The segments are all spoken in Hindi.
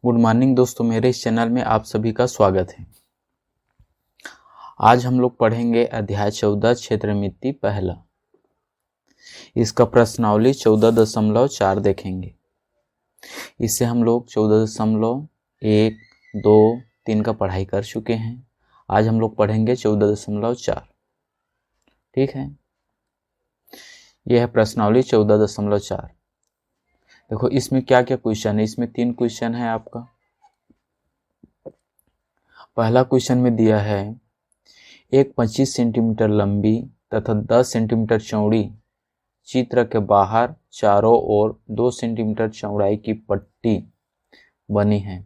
गुड मॉर्निंग दोस्तों, मेरे इस चैनल में आप सभी का स्वागत है। आज हम लोग पढ़ेंगे अध्याय 14 क्षेत्रमिति पहला। इसका प्रश्नावली 14.4 देखेंगे। इससे हम लोग 14.1, 2, 3 का पढ़ाई कर चुके हैं। आज हम लोग पढ़ेंगे 14.4। ठीक है, यह है प्रश्नावली 14.4। देखो इसमें क्या क्या क्वेश्चन है। इसमें 3 क्वेश्चन है आपका। पहला क्वेश्चन में दिया है एक 25 सेंटीमीटर लंबी तथा 10 सेंटीमीटर चौड़ी चित्र के बाहर चारों ओर 2 सेंटीमीटर चौड़ाई की पट्टी बनी है।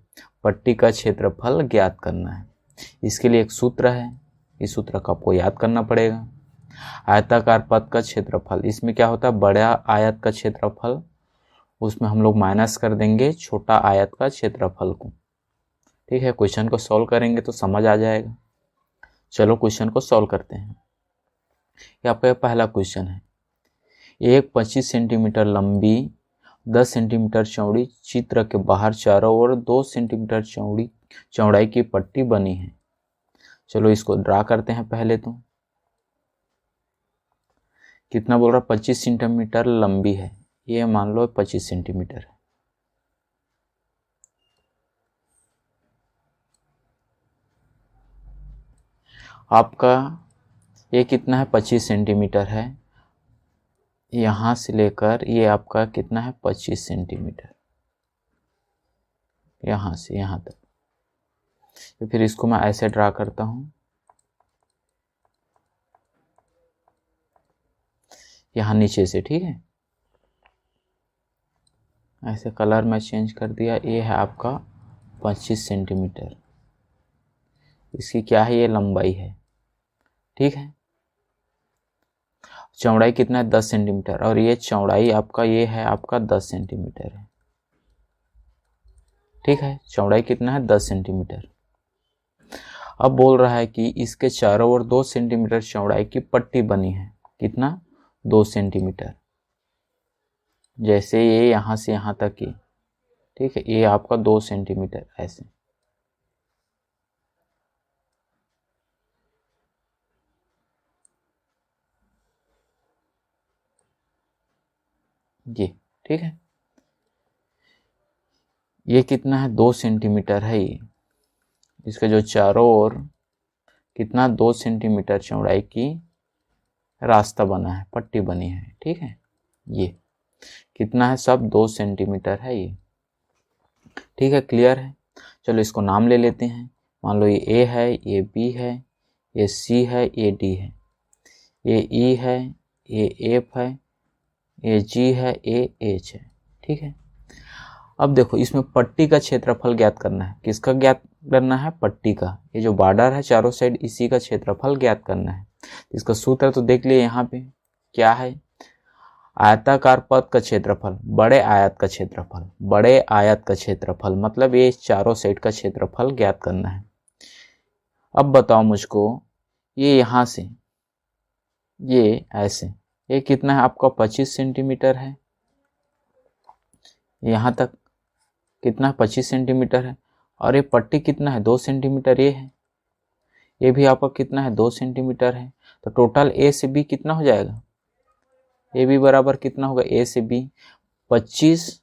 पट्टी का क्षेत्रफल ज्ञात करना है। इसके लिए एक सूत्र है, इस सूत्र को आपको याद करना पड़ेगा। आयताकार पथ का क्षेत्रफल, इसमें क्या होता है, बड़ा आयत का क्षेत्रफल, उसमें हम लोग माइनस कर देंगे छोटा आयत का क्षेत्रफल को। ठीक है, क्वेश्चन को सॉल्व करेंगे तो समझ आ जाएगा। चलो क्वेश्चन को सॉल्व करते हैं। यहाँ पे पहला क्वेश्चन है एक 25 सेंटीमीटर लंबी 10 सेंटीमीटर चौड़ी चित्र के बाहर चारों ओर 2 सेंटीमीटर चौड़ाई की पट्टी बनी है। चलो इसको ड्रा करते हैं। पहले तो कितना बोल रहा, 25 सेंटीमीटर लंबी है, ये मान लो 25 सेंटीमीटर है। आपका ये कितना है, 25 सेंटीमीटर है। यहाँ से लेकर ये आपका कितना है, 25 सेंटीमीटर, यहाँ से यहाँ तक। तो फिर इसको मैं ऐसे ड्रा करता हूँ, यहाँ नीचे से। ठीक है, ऐसे कलर में चेंज कर दिया। ये है आपका 25 सेंटीमीटर। इसकी क्या है, ये लंबाई है। ठीक है, चौड़ाई कितना है, 10 सेंटीमीटर, और ये चौड़ाई आपका ये है आपका 10 सेंटीमीटर है। ठीक है, चौड़ाई कितना है, 10 सेंटीमीटर। अब बोल रहा है कि इसके चारों ओर 2 सेंटीमीटर चौड़ाई की पट्टी बनी है। कितना, 2 सेंटीमीटर। जैसे ये यहाँ से यहाँ तक की, ठीक है, ये आपका 2 सेंटीमीटर ऐसे। ये ठीक है, ये कितना है, 2 सेंटीमीटर है। ये इसके जो चारों ओर कितना, 2 सेंटीमीटर चौड़ाई की रास्ता बना है, पट्टी बनी है। ठीक है, ये कितना है, सब 2 सेंटीमीटर है ये। ठीक है, क्लियर है। चलो इसको नाम ले लेते हैं। मान लो ये ए है, ये बी है, ये सी है, ये डी है, ये ई है, ये एफ है, ये जी है, ये एच है। ठीक है, अब देखो इसमें पट्टी का क्षेत्रफल ज्ञात करना है। किसका ज्ञात करना है, पट्टी का। ये जो बॉर्डर है चारों साइड, इसी का क्षेत्रफल ज्ञात करना है। इसका सूत्र तो देख लिए, यहाँ पे क्या है, आयताकार पथ का क्षेत्रफल, बड़े आयत का क्षेत्रफल, बड़े आयत का क्षेत्रफल मतलब ये चारों साइड का क्षेत्रफल ज्ञात करना है। अब बताओ मुझको, ये यहाँ से ये ऐसे, ये कितना है आपका, 25 सेंटीमीटर है। यहाँ तक कितना, 25 सेंटीमीटर है। और ये पट्टी कितना है, 2 सेंटीमीटर ये है। ये भी आपका कितना है, 2 सेंटीमीटर है। तो टोटल ए से बी कितना हो जाएगा, ए बी बराबर कितना होगा, ए से बी 25,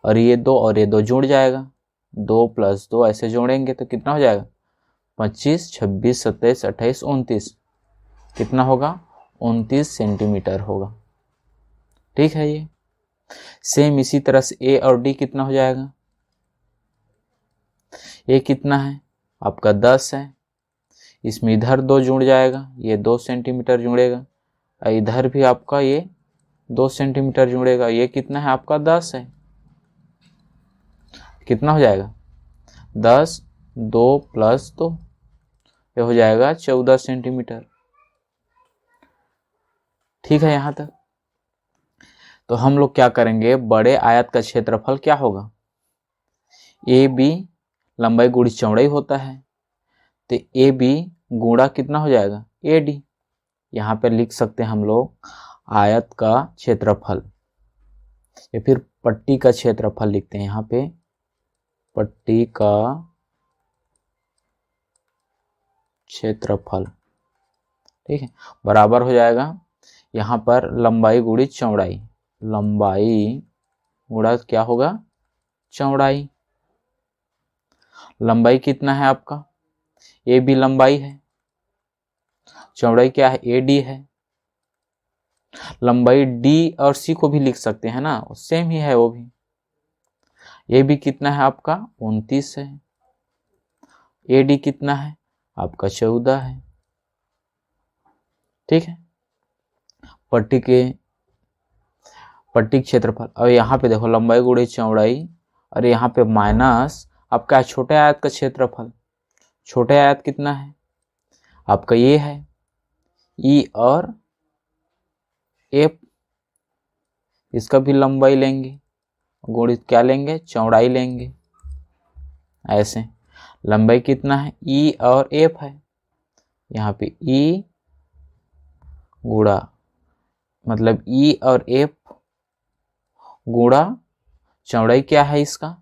और ये 2 और ये 2 जुड़ जाएगा, 2 + 2 ऐसे जोड़ेंगे तो कितना हो जाएगा, 25, 26, 27, 28, 29, कितना होगा, 29 सेंटीमीटर होगा। ठीक है, ये सेम इसी तरह से ए और डी कितना हो जाएगा, ये कितना है आपका 10 है। इसमें इधर 2 जुड़ जाएगा, ये 2 सेंटीमीटर जुड़ेगा, और इधर भी आपका ये 2 सेंटीमीटर जुड़ेगा, ये कितना है आपका 10 है। कितना हो जाएगा, 10, 2 + 2, ये हो जाएगा 14 सेंटीमीटर। ठीक है, यहाँ तक। तो हम लोग क्या करेंगे, बड़े आयत का क्षेत्रफल क्या होगा, ए बी लंबाई गुणी चौड़ाई होता है, तो ए बी गुणा कितना हो जाएगा, ए डी। यहाँ पे लिख सकते हैं हम लोग आयत का क्षेत्रफल, या फिर पट्टी का क्षेत्रफल लिखते हैं यहाँ पे पट्टी का क्षेत्रफल, ठीक है, बराबर हो जाएगा यहाँ पर लंबाई गुणित चौड़ाई, लंबाई गुणा क्या होगा चौड़ाई। लंबाई कितना है आपका, ए बी लंबाई है, चौड़ाई क्या है ए डी है। लंबाई डी और सी को भी लिख सकते हैं ना, सेम ही है वो भी। ए बी कितना है आपका 29 है, ए डी कितना है आपका 14 है, ठीक है। पट्टी क्षेत्रफल, और यहाँ पे देखो लंबाई गुणित चौड़ाई, और यहाँ पे माइनस आपका छोटे आयत का क्षेत्रफल। छोटे आयत कितना है आपका ये है ई और एफ, इसका भी लंबाई लेंगे गुणित क्या लेंगे चौड़ाई लेंगे। ऐसे लंबाई कितना है ई और एफ है, यहाँ पे ई गुणा मतलब ई और एफ गुणा चौड़ाई क्या है इसका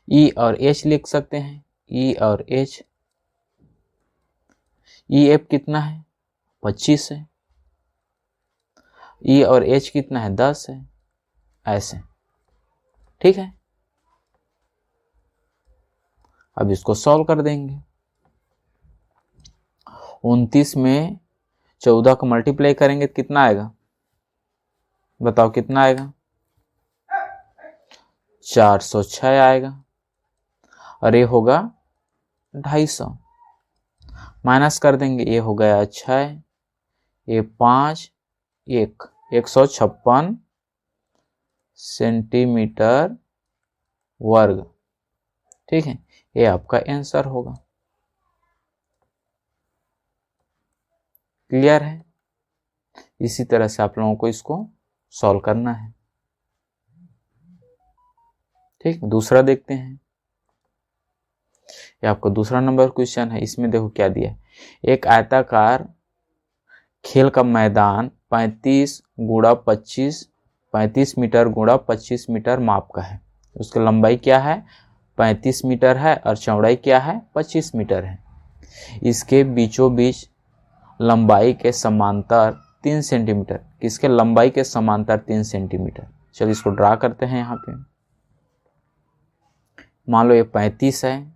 ई और एच लिख सकते हैं, ई और एच। ई एफ कितना है 25 है, ई और एच कितना है 10 है। ऐसे ठीक है, अब इसको सॉल्व कर देंगे। 29 में 14 को मल्टीप्लाई करेंगे तो कितना आएगा बताओ, कितना आएगा 406 आएगा, और ये होगा 250। माइनस कर देंगे, ये हो गया 6, ये 5, 156 सेंटीमीटर वर्ग, ठीक है। ये आपका आंसर होगा। क्लियर है। इसी तरह से आप लोगों को इसको सॉल्व करना है, ठीक। दूसरा देखते हैं, ये आपका दूसरा नंबर क्वेश्चन है। इसमें देखो क्या दिया है, एक आयताकार खेल का मैदान 35 मीटर गुणा 25 मीटर माप का है। उसकी लंबाई क्या है 35 मीटर है और चौड़ाई क्या है 25 मीटर है। इसके बीचों बीच लंबाई के समांतर 3 सेंटीमीटर, किसके लंबाई के समांतर 3 सेंटीमीटर। चलिए इसको ड्रा करते हैं। यहाँ पे मान लो ये 35 है,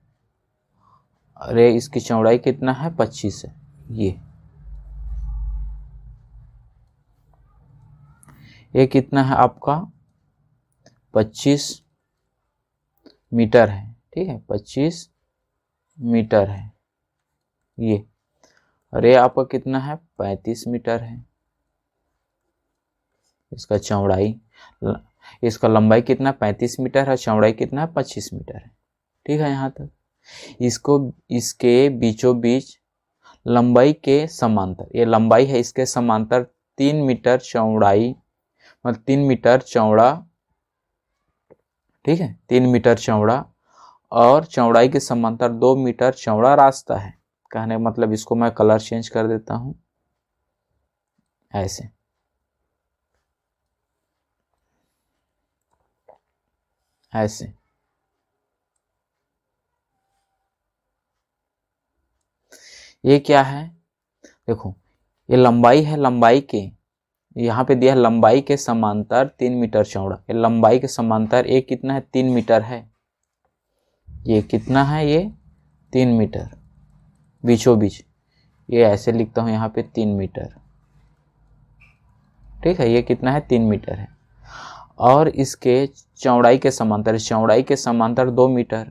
अरे इसकी चौड़ाई कितना है 25 है। ये कितना है आपका 25 मीटर है, ठीक है 25 मीटर है ये, और ये आपका कितना है 35 मीटर है। इसका चौड़ाई, इसका लंबाई कितना 35 मीटर है, चौड़ाई कितना है 25 मीटर है, ठीक है। यहाँ तक इसको इसके बीचों बीच लंबाई के समांतर, ये लंबाई है इसके समांतर 3 मीटर चौड़ाई, मतलब 3 मीटर चौड़ा, ठीक है 3 मीटर चौड़ा, और चौड़ाई के समांतर 2 मीटर चौड़ा रास्ता है। कहने मतलब इसको मैं कलर चेंज कर देता हूं ऐसे। ऐसे ये क्या है देखो, ये लंबाई है, लंबाई के यहाँ पे दिया है लंबाई के समांतर 3 मीटर चौड़ा। ये लंबाई के समांतर ये कितना है 3 मीटर है। ये कितना है ये 3 मीटर, बीचों बीच ये ऐसे लिखता हूं यहाँ पे 3 मीटर, ठीक है। ये कितना है 3 मीटर है, और इसके चौड़ाई के समांतर, चौड़ाई के समांतर 2 मीटर,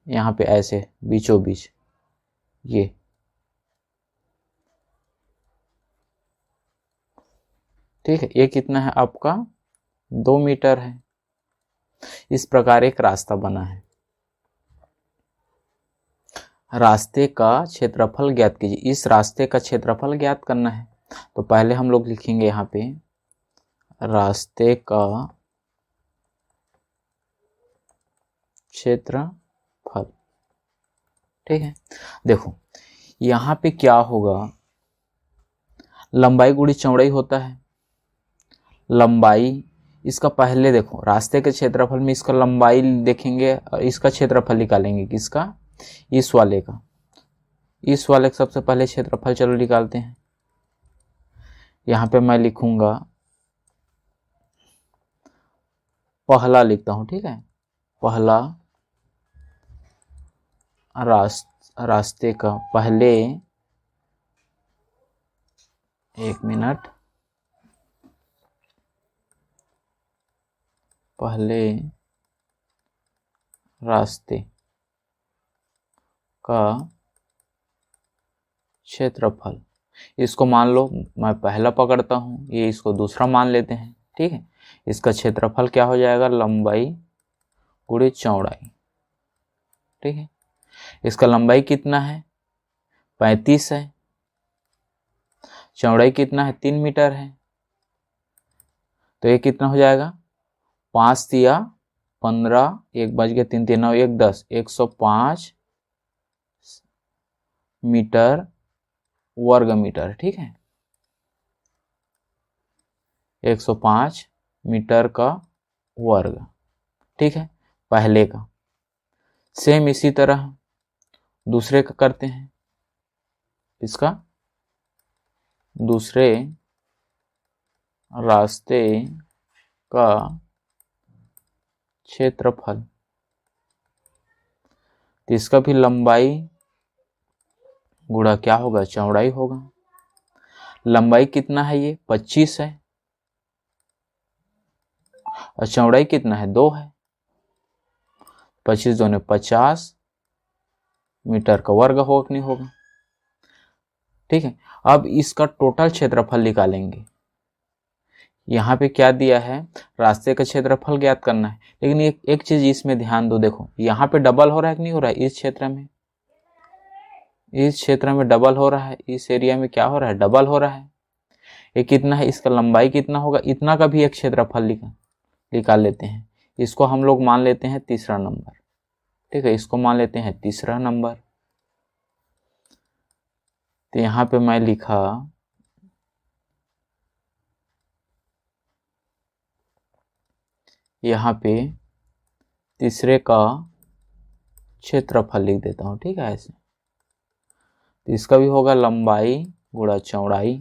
यहाँ पे ऐसे बीचों बीच ये, ठीक है। ये कितना है आपका 2 मीटर है। इस प्रकार एक रास्ता बना है। रास्ते का क्षेत्रफल ज्ञात कीजिए। इस रास्ते का क्षेत्रफल ज्ञात करना है, तो पहले हम लोग लिखेंगे यहाँ पे रास्ते का क्षेत्रफल, ठीक है। देखो यहाँ पे क्या होगा, लंबाई गुणित चौड़ाई होता है। लंबाई इसका पहले देखो, रास्ते के क्षेत्रफल में इसका लंबाई देखेंगे और इसका क्षेत्रफल निकालेंगे। किसका? इस वाले का। इस वाले का सबसे पहले क्षेत्रफल चलो निकालते हैं। यहाँ पे मैं लिखूंगा, पहला लिखता हूँ, ठीक है। पहला रास्ते का पहले, एक मिनट, पहले रास्ते का क्षेत्रफल, इसको मान लो मैं पहला पकड़ता हूँ, ये इसको दूसरा मान लेते हैं, ठीक है। इसका क्षेत्रफल क्या हो जाएगा? लंबाई गुणे चौड़ाई, ठीक है। इसका लंबाई कितना है? 35 है। चौड़ाई कितना है? 3 मीटर है। तो ये कितना हो जाएगा? 5 तिया 15, 1 बच गया, 3 3 9 1 10, 105 मीटर वर्ग मीटर, ठीक है। 105 मीटर का वर्ग, ठीक है, पहले का। सेम इसी तरह दूसरे का करते हैं। इसका दूसरे रास्ते का क्षेत्रफल, तो इसका भी लंबाई गुणा क्या होगा? चौड़ाई होगा। लंबाई कितना है? ये 25 है और चौड़ाई कितना है? 2 है। 25 दूने 50 मीटर का वर्ग होगा कि नहीं होगा? ठीक है। अब इसका टोटल क्षेत्रफल निकालेंगे। यहाँ पे क्या दिया है? रास्ते का क्षेत्रफल ज्ञात करना है। लेकिन एक चीज इसमें ध्यान दो, देखो यहाँ पे डबल हो रहा है कि नहीं हो रहा है? इस क्षेत्र में, इस क्षेत्र में डबल हो रहा है। इस एरिया में क्या हो रहा है? डबल हो रहा है। ये कितना है? इसका लंबाई कितना होगा? इतना का भी एक क्षेत्रफल निकाल लेते हैं। इसको हम लोग मान लेते हैं तीसरा नंबर, ठीक है। इसको मान लेते हैं तीसरा नंबर। तो यहाँ पे मैं लिखा, यहाँ पे तीसरे का क्षेत्रफल लिख देता हूँ, ठीक है, ऐसे। तो इसका भी होगा लंबाई गुणा चौड़ाई।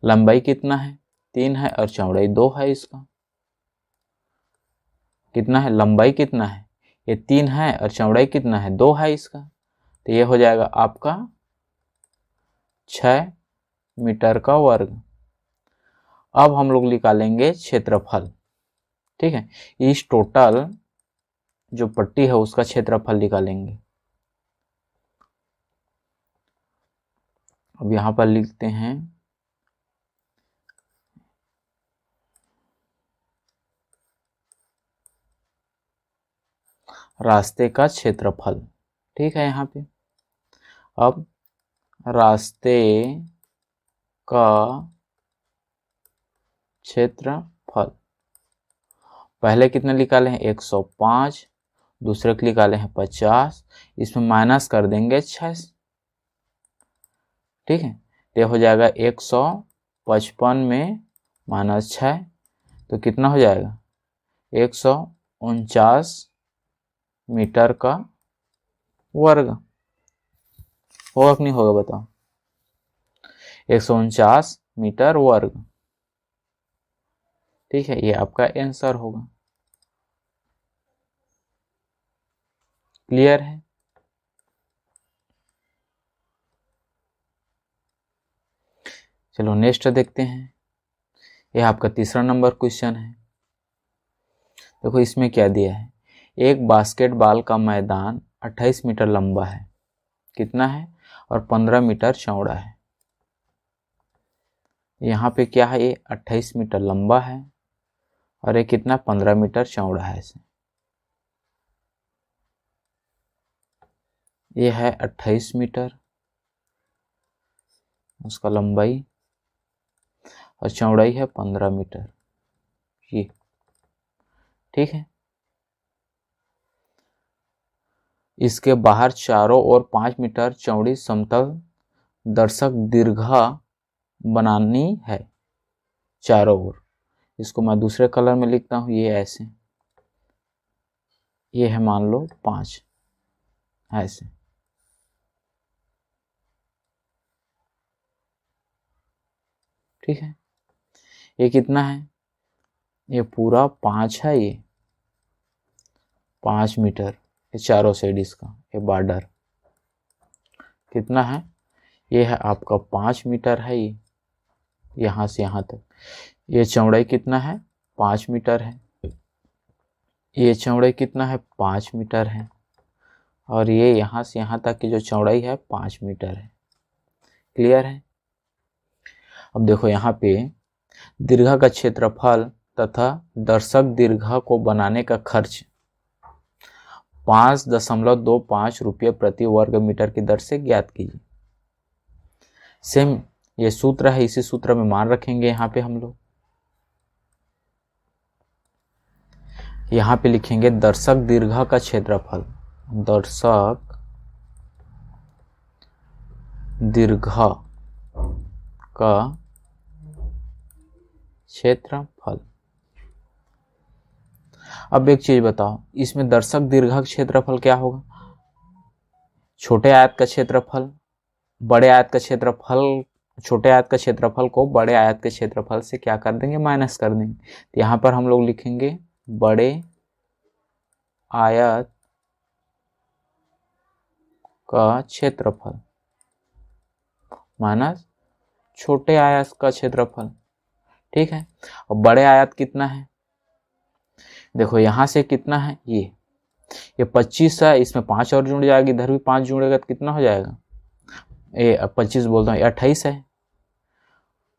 लंबाई कितना है? 3 है और चौड़ाई 2 है। इसका कितना है? लंबाई कितना है? ये 3 है और चौड़ाई कितना है? 2 है इसका। तो ये हो जाएगा आपका 6 मीटर का वर्ग। अब हम लोग निकालेंगे क्षेत्रफल, ठीक है। इस टोटल जो पट्टी है उसका क्षेत्रफल निकालेंगे। अब यहां पर लिखते हैं रास्ते का क्षेत्रफल, ठीक है। यहाँ पे अब रास्ते का क्षेत्रफल, पहले कितने निकाले हैं? 105, दूसरे के निकाले हैं 50, इसमें माइनस कर देंगे 6, ठीक है। ये हो जाएगा 155 में -6, तो कितना हो जाएगा? 149 मीटर का वर्ग। होगा कि नहीं होगा बताओ? 149 मीटर वर्ग, ठीक है। ये आपका आंसर होगा। क्लियर है? चलो नेक्स्ट देखते हैं। यह आपका तीसरा नंबर क्वेश्चन है। देखो इसमें क्या दिया है? एक बास्केटबॉल का मैदान 28 मीटर लंबा है, कितना है? और 15 मीटर चौड़ा है। यहाँ पे क्या है? ये 28 मीटर लंबा है और ये कितना? 15 मीटर चौड़ा है। ऐसे ये है 28 मीटर, उसका लंबाई, और चौड़ाई है 15 मीटर, ये, ठीक है। इसके बाहर चारों ओर 5 मीटर चौड़ी समतल दर्शक दीर्घा बनानी है चारों ओर। इसको मैं दूसरे कलर में लिखता हूँ, ये ऐसे, ये है मान लो 5, ऐसे। ठीक है, ये कितना है, ये पूरा 5 है, ये 5 मीटर, ये चारों साइड इसका ये बॉर्डर कितना है, ये है आपका 5 मीटर है, ये यहाँ से यहाँ तक। ये चौड़ाई कितना है, 5 मीटर है। ये चौड़ाई कितना है, 5 मीटर है। और ये यहाँ से यहाँ तक की जो चौड़ाई है 5 मीटर है। क्लियर है। अब देखो यहाँ पे दीर्घा का क्षेत्रफल तथा दर्शक दीर्घा को बनाने का खर्च 5.25 रुपये प्रति वर्ग मीटर की दर से ज्ञात कीजिए। सेम ये सूत्र है, इसी सूत्र में मान रखेंगे यहाँ पे हम लोग। यहाँ पे लिखेंगे दर्शक दीर्घा का क्षेत्रफल, दर्शक दीर्घा का क्षेत्रफल। अब एक चीज बताओ, इसमें दर्शक दीर्घा का क्षेत्रफल क्या होगा, छोटे आयत का क्षेत्रफल बड़े आयत का क्षेत्रफल, छोटे आयत का क्षेत्रफल को बड़े आयत के क्षेत्रफल से क्या कर देंगे, माइनस कर देंगे। तो यहाँ पर हम लोग लिखेंगे बड़े आयत का क्षेत्रफल माइनस छोटे आयत का क्षेत्रफल। ठीक है। और बड़े आयत कितना है, देखो यहाँ से कितना है, ये 25 है, इसमें 5 और जुड़ जाएगा, इधर भी 5 जुड़ेगा तो कितना हो जाएगा, ये 25 बोलता हूँ, ये 28 है।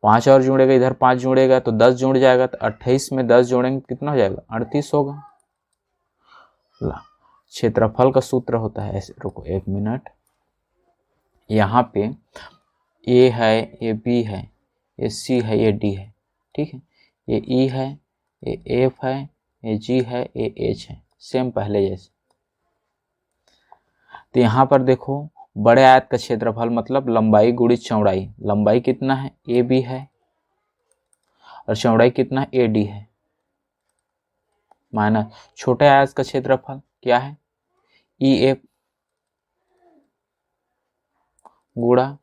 5 और जुड़ेगा, इधर 5 जुड़ेगा तो 10 जुड़ जाएगा, तो 28 में 10 जोड़ेंगे कितना हो जाएगा, 38 होगा। क्षेत्रफल का सूत्र होता है ऐसे, रुको 1 मिनट, यहाँ पे ए है, ये बी है, ये सी है, ये डी है। ठीक है, ये ई है, ये एफ है, ये जी है, ये एच है, सेम पहले जैसे। तो यहाँ पर देखो बड़े आयत का क्षेत्रफल मतलब लंबाई गुणित चौड़ाई, लंबाई कितना है, ए बी है, और चौड़ाई कितना है, ए डी है, माइनस छोटे आयत का क्षेत्रफल क्या है, ई एफ गुणा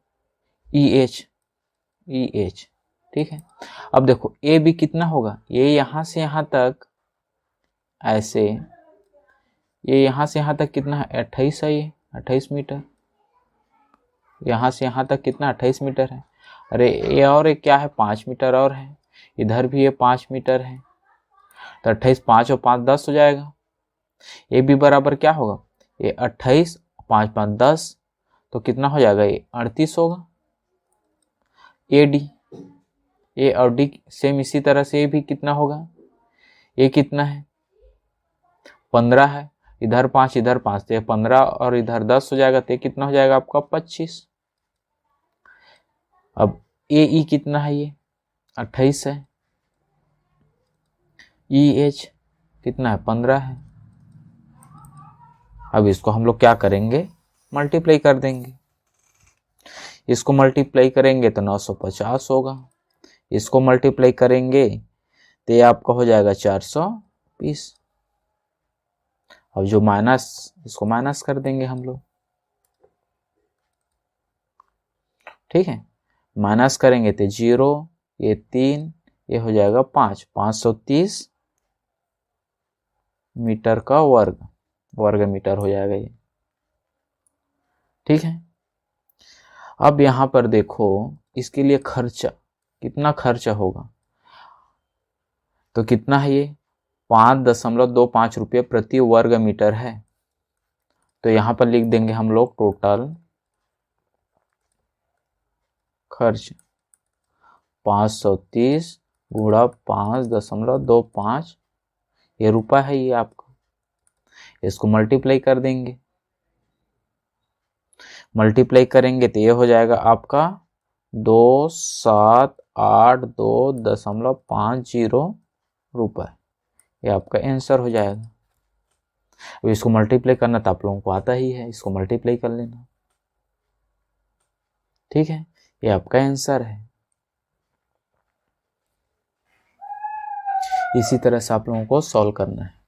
ई एच। ठीक है। अब देखो ए बी कितना होगा, ये यहाँ से यहाँ तक ऐसे, ये यहाँ से यहाँ तक कितना है, 28 है, ये 28 मीटर। यहाँ से यहाँ तक कितना 28 मीटर है। अरे ये और एक क्या है, 5 मीटर और है, इधर भी ये 5 मीटर है, तो 28 5 और 5 10 हो जाएगा। ये भी बराबर क्या होगा, ये 28 5 5 10, तो कितना हो जाएगा, ये 38 होगा। ए डी, ए और डी सेम इसी तरह से ये भी कितना होगा, ये कितना है 15 है, इधर 5 इधर 5, तो 15 और इधर 10 हो जाएगा, तो कितना हो जाएगा आपका 25। अब ए ई कितना है, ये 28 है, ई एच कितना है 15 है। अब इसको हम लोग क्या करेंगे, मल्टीप्लाई कर देंगे। इसको मल्टीप्लाई करेंगे तो 950 होगा, इसको मल्टीप्लाई करेंगे तो ये आपका हो जाएगा 420। अब जो माइनस, इसको माइनस कर देंगे हम लोग। ठीक है, माइनस करेंगे तो 0, ये 3, ये हो जाएगा 5, 530 मीटर का वर्ग मीटर हो जाएगा ये। ठीक है। अब यहां पर देखो इसके लिए खर्चा, कितना खर्चा होगा, तो कितना है ये 5.25 रुपये प्रति वर्ग मीटर है। तो यहां पर लिख देंगे हम लोग टोटल खर्च 530 गुणा 5.25, ये रुपया है ये आपका। इसको मल्टीप्लाई कर देंगे, मल्टीप्लाई करेंगे तो ये हो जाएगा आपका 2782.50 रुपये, ये आपका आंसर हो जाएगा। अब इसको मल्टीप्लाई करना तो आप लोगों को आता ही है, इसको मल्टीप्लाई कर लेना। ठीक है, ये आपका आंसर है। इसी तरह से आप लोगों को सॉल्व करना है।